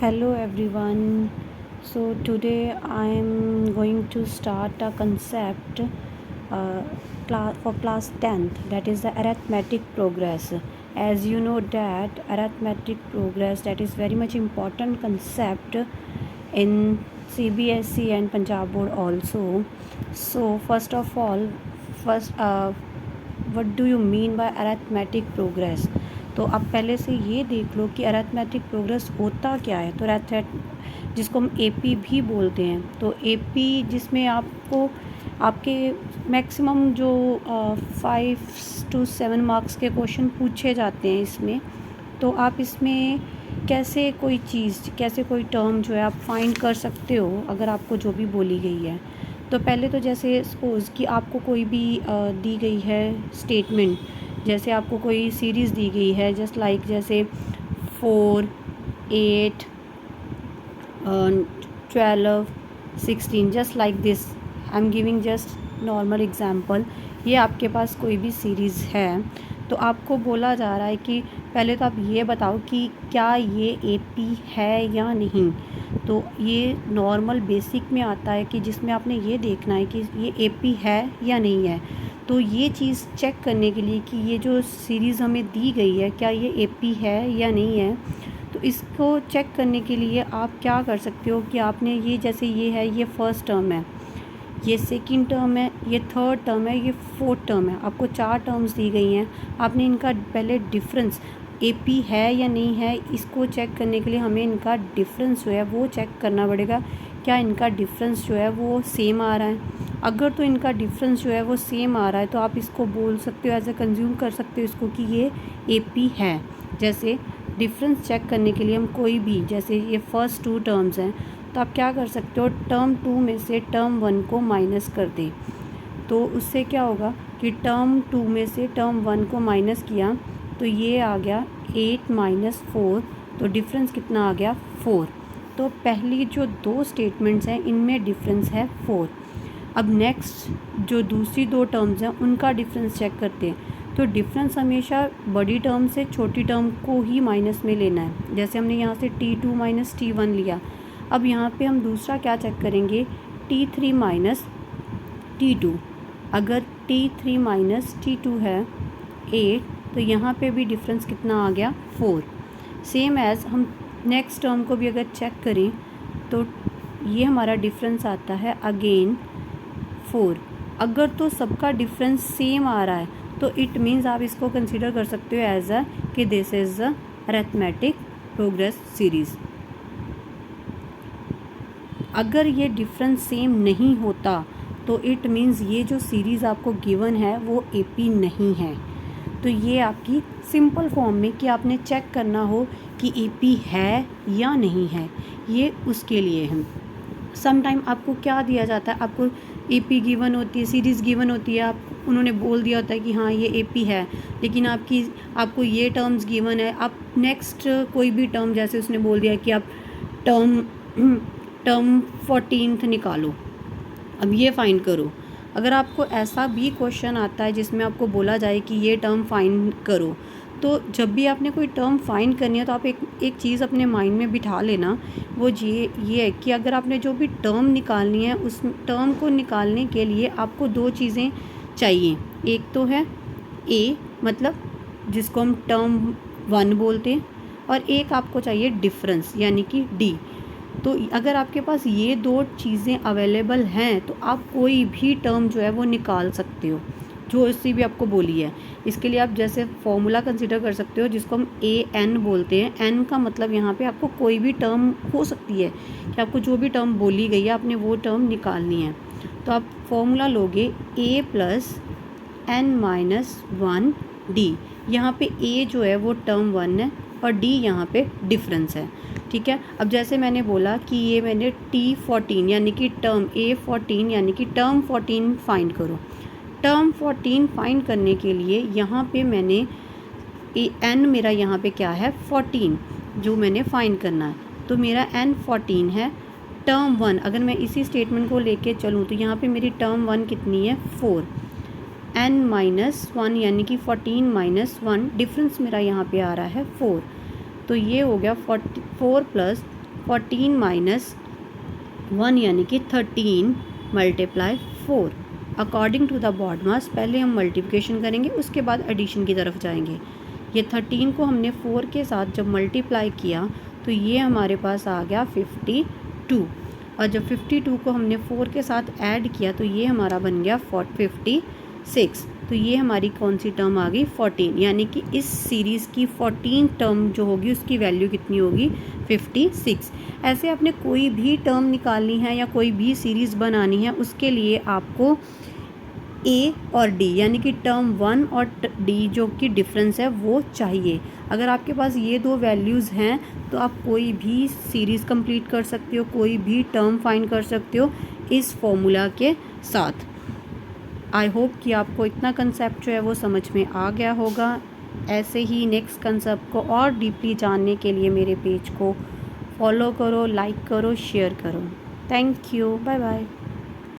Hello everyone. So today I am going to start a concept for class 10th, that is the arithmetic progress. As you know that arithmetic progress, that is very much important concept in CBSE and Punjab board also. So first of all, what do you mean by arithmetic progress? तो आप पहले से ये देख लो कि arithmetic progress होता क्या है। तो जिसको हम एपी भी बोलते हैं, तो एपी जिसमें आपको आपके मैक्सिमम जो 5 to 7 मार्क्स के क्वेश्चन पूछे जाते हैं इसमें, तो आप इसमें कैसे कोई टर्म जो है आप फाइंड कर सकते हो अगर आपको जो भी बोली गई है। तो पहले तो जैसे सपोज़ कि आपको कोई भी दी गई है स्टेटमेंट, जैसे आपको कोई सीरीज़ दी गई है जस्ट लाइक जैसे 4, 8, 12, 16, just like this. I am giving just normal example. ये आपके पास कोई भी सीरीज़ है, तो आपको बोला जा रहा है कि पहले तो आप ये बताओ कि क्या ये एपी है या नहीं। तो ये नॉर्मल बेसिक में आता है कि जिसमें आपने ये देखना है कि ये एपी है या नहीं है। तो ये चीज़ चेक करने के लिए कि ये जो सीरीज़ हमें दी गई है क्या ये एपी है या नहीं है, तो इसको चेक करने के लिए आप क्या कर सकते हो कि आपने ये जैसे ये है, ये फर्स्ट टर्म है, ये सेकंड टर्म है, ये थर्ड टर्म है, ये फोर्थ टर्म है। आपको 4 टर्म्स दी गई हैं। आपने इनका पहले डिफरेंस एपी है या नहीं है इसको चेक करने के लिए हमें इनका डिफरेंस जो है वो चेक करना पड़ेगा। क्या इनका डिफरेंस जो है वो सेम आ रहा है? अगर तो इनका डिफरेंस जो है वो सेम आ रहा है तो आप इसको बोल सकते हो, एज ए कंज्यूम कर सकते हो इसको कि ये एपी है। जैसे डिफरेंस चेक करने के लिए हम कोई भी, जैसे ये फर्स्ट 2 टर्म्स हैं, तो आप क्या कर सकते हो, टर्म 2 में से टर्म 1 को माइनस कर दें। तो उससे क्या होगा कि टर्म 2 में से टर्म 1 को माइनस किया तो ये आ गया 8 - 4, तो डिफरेंस कितना आ गया 4। तो पहली जो 2 स्टेटमेंट्स हैं इनमें डिफरेंस है 4। अब नेक्स्ट जो दूसरी 2 टर्म्स हैं उनका डिफरेंस चेक करते हैं। तो डिफरेंस हमेशा बड़ी टर्म से छोटी टर्म को ही माइनस में लेना है। जैसे हमने यहाँ से T2 - T1 लिया। अब यहाँ पे हम दूसरा क्या चेक करेंगे, T3 - T2। अगर T3 - T2 है 8, तो यहाँ पे भी डिफरेंस कितना आ गया 4। सेम एज़ हम नेक्स्ट टर्म को भी अगर चेक करें तो ये हमारा डिफरेंस आता है अगेन 4। अगर तो सबका डिफरेंस सेम आ रहा है तो इट मीन्स आप इसको कंसीडर कर सकते हो एज अ कि this is a arithmetic progress series. अगर ये डिफरेंस सेम नहीं होता तो इट मीन्स ये जो सीरीज़ आपको गिवन है वो एपी नहीं है। तो ये आपकी सिंपल फॉर्म में कि आपने चेक करना हो कि एपी है या नहीं है, ये उसके लिए है। सम टाइम आपको क्या दिया जाता है, आपको एपी गिवन होती है, सीरीज़ गिवन होती है, आप उन्होंने बोल दिया होता है कि हाँ ये एपी है, लेकिन आपको ये टर्म्स गिवन है। आप नेक्स्ट कोई भी टर्म, जैसे उसने बोल दिया कि आप टर्म 14th निकालो, अब ये फाइंड करो। अगर आपको ऐसा भी क्वेश्चन आता है जिसमें आपको बोला जाए कि ये टर्म फाइंड करो, तो जब भी आपने कोई टर्म फाइंड करनी है तो आप एक चीज़ अपने माइंड में बिठा लेना, वो ये है कि अगर आपने जो भी टर्म निकालनी है उस टर्म को निकालने के लिए आपको 2 चीज़ें चाहिए। एक तो है ए, मतलब जिसको हम टर्म 1 बोलते हैं, और एक आपको चाहिए डिफरेंस यानी कि डी। तो अगर आपके पास ये 2 चीज़ें अवेलेबल हैं तो आप कोई भी टर्म जो है वो निकाल सकते हो जो इससे भी आपको बोली है। इसके लिए आप जैसे फॉर्मूला कंसिडर कर सकते हो जिसको हम AN बोलते हैं। एन का मतलब यहाँ पे आपको कोई भी टर्म हो सकती है कि आपको जो भी टर्म बोली गई है आपने वो टर्म निकालनी है। तो आप फॉर्मूला लोगे A + n - 1 D। यहाँ पे A जो है वो टर्म 1 है और D यहाँ पे डिफरेंस है, ठीक है। अब जैसे मैंने बोला कि ये मैंने T14 यानी कि टर्म A14 यानी कि टर्म 14 फाइंड करो। टर्म 14 फाइंड करने के लिए यहाँ पे मैंने n मेरा यहाँ पे क्या है 14 जो मैंने फाइंड करना है, तो मेरा n 14 है। टर्म 1 अगर मैं इसी स्टेटमेंट को लेके चलूँ तो यहाँ पे मेरी टर्म 1 कितनी है 4। n - 1 यानी कि 14 - 1, डिफरेंस मेरा यहाँ पे आ रहा है 4। तो ये हो गया 4 + 14 माइनस 1 यानी कि 13 multiply 4 according to the BODMAS. पहले हम मल्टीप्लिकेशन करेंगे, उसके बाद एडिशन की तरफ जाएंगे। ये 13 को हमने 4 के साथ जब मल्टीप्लाई किया तो ये हमारे पास आ गया 52, और जब 52 को हमने 4 के साथ ऐड किया तो ये हमारा बन गया 56। तो ये हमारी कौन सी टर्म आ गई? 14, यानी कि इस सीरीज़ की 14 टर्म जो होगी उसकी वैल्यू कितनी होगी? 56। ऐसे आपने कोई भी टर्म निकालनी है या कोई भी सीरीज़ बनानी है, उसके लिए आपको ए और डी यानी कि टर्म 1 और डी जो कि डिफरेंस है वो चाहिए। अगर आपके पास ये दो वैल्यूज़ हैं तो आप कोई भी सीरीज़ कंप्लीट कर सकते हो, कोई भी टर्म फाइंड कर सकते हो इस फॉर्मूला के साथ। आई होप कि आपको इतना कंसेप्ट जो है वो समझ में आ गया होगा। ऐसे ही नेक्स्ट कंसेप्ट को और डीपली जानने के लिए मेरे पेज को फॉलो करो, लाइक करो, शेयर करो। Thank you, bye bye.